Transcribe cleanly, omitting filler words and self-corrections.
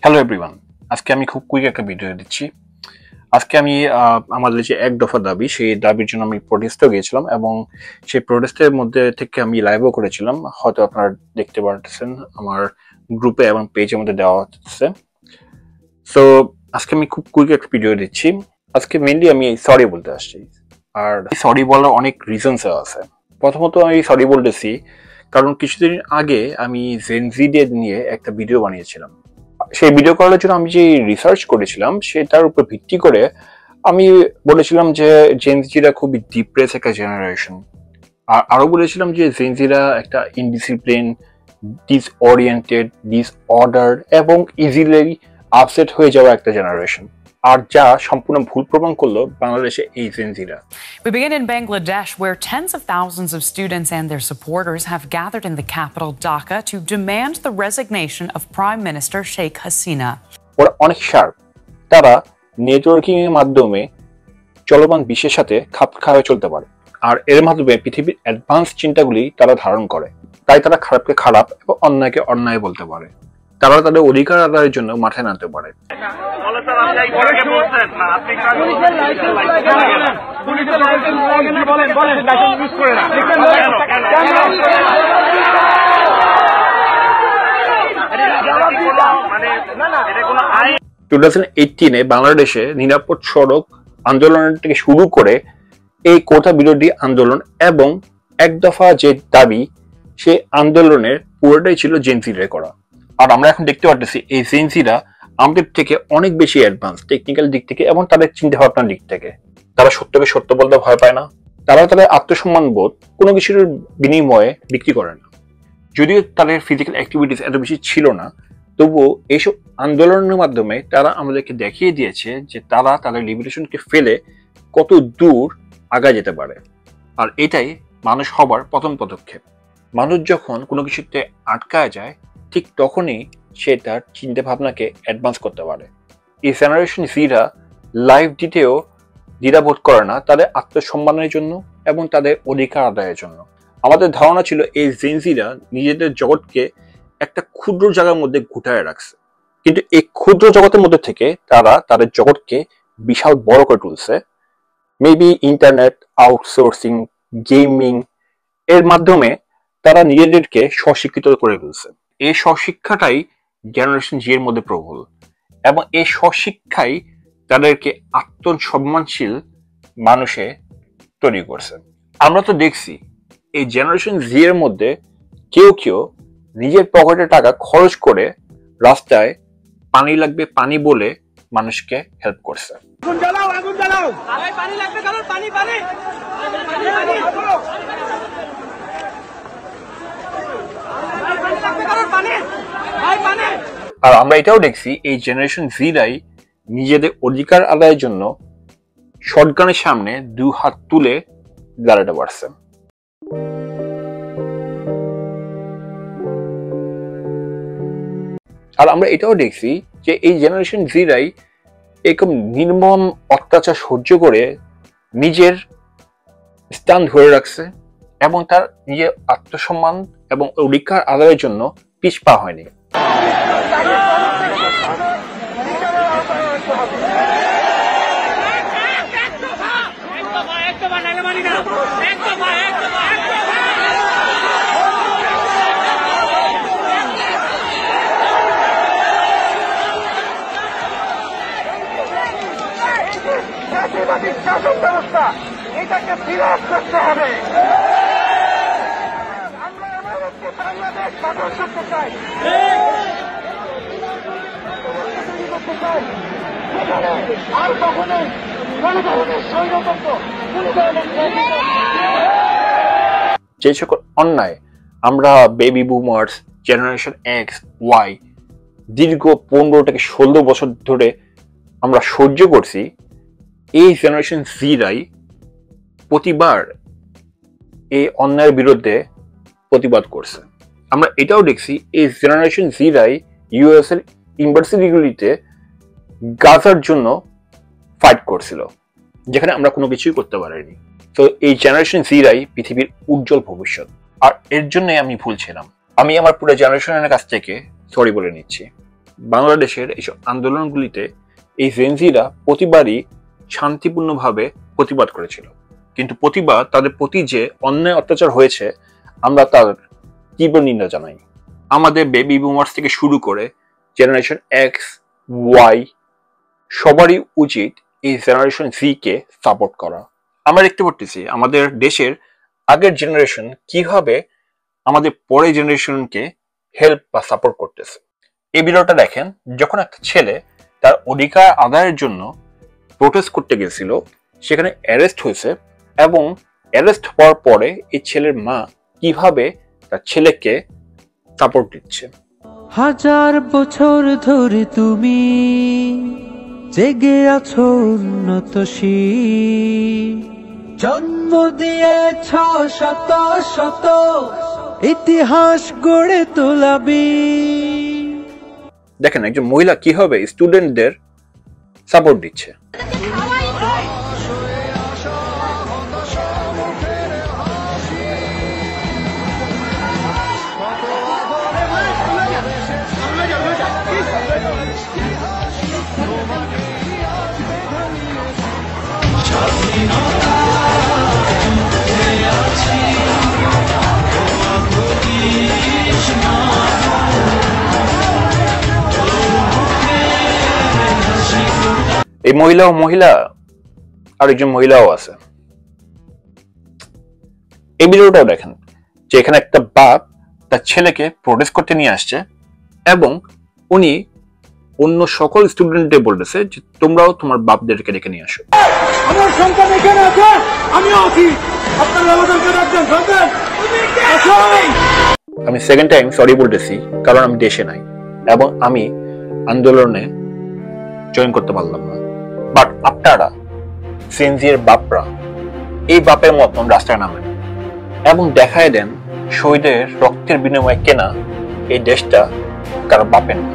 Hello everyone, আজকে আমি খুব কুইক একটা ভিডিও দিচ্ছি। আজকে আমি আমাদের যে এক দফা দাবি, সেই দাবির জন্য আমি প্রোটেস্টও গিয়েছিলাম এবং সেই প্রোটেস্টের মধ্যে থেকে আমি লাইভও করেছিলাম। হয়তো আপনারা দেখতে পারতেছেন আমার গ্রুপে এবং পেজের মধ্যে দেওয়া হচ্ছে। সো আজকে আমি খুব কুইক একটা ভিডিও দিচ্ছি। আজকে মেইনলি আমি সরি বলতে আসছি, আর সরি বলার অনেক রিজনস আছে। প্রথমত আমি সরি বলতেছি কারণ কিছুদিন আগে আমি জেনজিদের নিয়ে একটা ভিডিও বানিয়েছিলাম। সেই ভিডিও করার জন্য আমি যে রিসার্চ করেছিলাম সেটার উপর ভিত্তি করে আমি বলেছিলাম যে জেনজিরা খুবই ডিপ্রেস একটা জেনারেশন, আর আরো বলেছিলাম যে জেনজিরা একটা ইনডিসিপ্লিন, ডিসওরিয়েন্টেড, ডিসঅর্ডার এবং ইজিলি আপসেট হয়ে যাওয়া একটা জেনারেশন, আর যা সম্পূর্ণ ভুল প্রমাণ করলো বাংলাদেশে এই জেনজিরা। We begin in Bangladesh, where tens of thousands of students and their supporters have gathered in the capital Dhaka to demand the resignation of Prime Minister Sheikh Hasina. ওরা অনেক শার্প, তারা নেটওয়ার্কিং এর মাধ্যমে চলমান বিশ্বের সাথে খাপ খাওয়ায় চলতে পারে, আর এর মাধ্যমে পৃথিবীর অ্যাডভান্স চিন্তাগুলি তারা ধারণ করে। তাই তারা খারাপকে খারাপ এবং অন্যায়কে অন্যায় বলতে পারে। তারা তাদের অধিকার আদায়ের জন্য মাঠে নামতে পারে। বাংলাদেশে নিরাপদ সড়ক আন্দোলন থেকে শুরু করে এই কোটা বিরোধী আন্দোলন এবং এক দফা যে দাবি, সেই আন্দোলনের পুরোটাই ছিল জেনজিরা করা। আর আমরা এখন দেখতে পাচ্ছি এই জেনজিরা আমাদের থেকে অনেক বেশি অ্যাডভান্স টেকনিক্যাল দিক থেকে এবং তাদের চিন্তা ভাবনার দিক থেকে। তারা সত্যকে সত্য বলতে ভয় পায় না, তারা তাদের আত্মসম্মান বোধ কোনো কিছুর বিনিময়ে বিক্রি করে না। যদিও তাদের ফিজিক্যাল অ্যাক্টিভিটিস এত বেশি ছিল না, তবুও এইসব আন্দোলনের মাধ্যমে তারা আমাদেরকে দেখিয়ে দিয়েছে যে তারা তাদের লিমিটেশনকে ফেলে কত দূর আগায় যেতে পারে। আর এটাই মানুষ হবার প্রথম পদক্ষেপ। মানুষ যখন কোনো কিছুতে আটকায় যায়, ঠিক তখনই সে তার চিন্তা ভাবনাকে অ্যাডভান্স করতে পারে। এই জেনারেশন জিরা লাইফ দিতেও দ্বিধাবোধ করে না, তাদের আত্মসম্মানের জন্য এবং তাদের অধিকার আদায়ের জন্য। আমাদের ধারণা ছিল এই জেনজিরা নিজেদের জগৎকে একটা ক্ষুদ্র জায়গার মধ্যে ঘুটায় রাখছে, কিন্তু এই ক্ষুদ্র জগতের মধ্যে থেকে তারা তাদের জগৎকে বিশাল বড় করে তুলছে। মেবি ইন্টারনেট, আউটসোর্সিং, গেমিং এর মাধ্যমে তারা নিজেদেরকে স্বশিক্ষিত করে তুলছে। এই স্বশিক্ষাটাই জেনারেশন জি এর মধ্যে প্রবল, এবং এই স্বশিক্ষাই তাদেরকে আত্মসম্মানশীল মানুষে তৈরি করছে। আমরা তো দেখছি এই জেনারেশন জি এর মধ্যে কেউ কেউ নিজের পকেটে টাকা খরচ করে রাস্তায় পানি লাগবে পানি বলে মানুষকে হেল্প করছে। আর আমরা এটাও দেখছি এই জেনারেশন জিরাই নিজেদের অধিকার আদায়ের জন্য শটগানের সামনে দুই হাত তুলে দাঁড়াতে পারছে। আর আমরা এটাও দেখছি যে এই জেনারেশন জিরাই এরকম নির্মম অত্যাচার সহ্য করে নিজের স্থান ধরে রাখছে এবং তার নিজের আত্মসম্মান এবং অধিকার আদায়ের জন্য পিছপা হয়নি। শাসন ব্যবস্থা এটাকে বিরাট করতে হবে। আমরা এমন একটি বাংলাদেশ গঠন করতে চাই, আর কখনোই কোন ধরনের স্বৈরতন্ত্র, কোন ধরনের যে সকল অন্যায় আমরা baby boomers, generation X, Y দীর্ঘ 15 থেকে 16 বছর ধরে আমরা সহ্য করছি, এই জেনারেশন জিরাই প্রতিবার এই অন্যায়ের বিরুদ্ধে প্রতিবাদ করছে। আমরা এটাও দেখছি এই জেনারেশন জিরাই ইউএস এর ইউনিভার্সিটিগুলিতে গাজার জন্য ফাইট করছিল, যেখানে আমরা কোনো কিছুই করতে পারিনি। তো এই জেনারেশন জিরাই পৃথিবীর উজ্জ্বল ভবিষ্যৎ, আর এর জন্যই আমি ভুল ছিলাম। আমি আমার পুরো জেনারেশনের কাছ থেকে সরি বলে নিচ্ছি। বাংলাদেশের এইসব আন্দোলনগুলিতে এই জেনজিরা প্রতিবারই শান্তিপূর্ণভাবে প্রতিবাদ করেছিল, কিন্তু প্রতিবাদ তাদের প্রতি যে অন্যায় অত্যাচার হয়েছে আমরা তার তীব্র নিন্দা জানাই। আমাদের বেবি বুমার্স থেকে শুরু করে জেনারেশন এক্স, ওয়াই সবারই উচিত এই জেনারেশন জি কে সাপোর্ট করা। আমরা দেখতে পাচ্ছি আমাদের দেশের আগের জেনারেশন কিভাবে আমাদের পরের জেনারেশনকে হেল্প বা সাপোর্ট করতেছে। এই ভিডিওটা দেখেন, যখন একটা ছেলে তার অধিকার আদায়ের জন্য প্রোটেস্ট করতে গেছিল, সেখানে অ্যারেস্ট হয়েছে এবং অ্যারেস্ট হওয়ার পরে এই ছেলের মা কিভাবে তার ছেলেকে সাপোর্ট দিচ্ছে। হাজার বছর ধরে তুমি জেগে আছো উন্নত জন্ম দিয়েছ শত শত ইতিহাস গড়ে তোলাবি। দেখেন একজন মহিলা কিভাবে স্টুডেন্টদের সাপোর্ট দিচ্ছে। এই মহিলা আরেকজন মহিলাও আছে। এই ভিডিওটাও দেখেন যে এখানে একটা বাপ তার ছেলেকে প্রোটেস্ট করতে নিয়ে আসছে এবং উনি অন্য সকল স্টুডেন্টদের বলতেছে যে তোমরাও তোমার বাপদেরকে ডেকে নিয়ে আসো। আমার সন্তান এখানে আছে, আমিও আছি, আপনারা আমাদেরকে ডাকবেন সন্তান। আমি সেকেন্ড টাইম সরি বলতেছি কারণ আমি দেশে নাই এবং আমি আন্দোলনে জয়েন করতে পারলাম না। বাট আপনারা সেনজির বাপরা এই বাপের মতন রাস্তায় নামেন এবং দেখায় দেন শহীদের রক্তের বিনিময়ে কেনা এই দেশটা কারো বাপের না।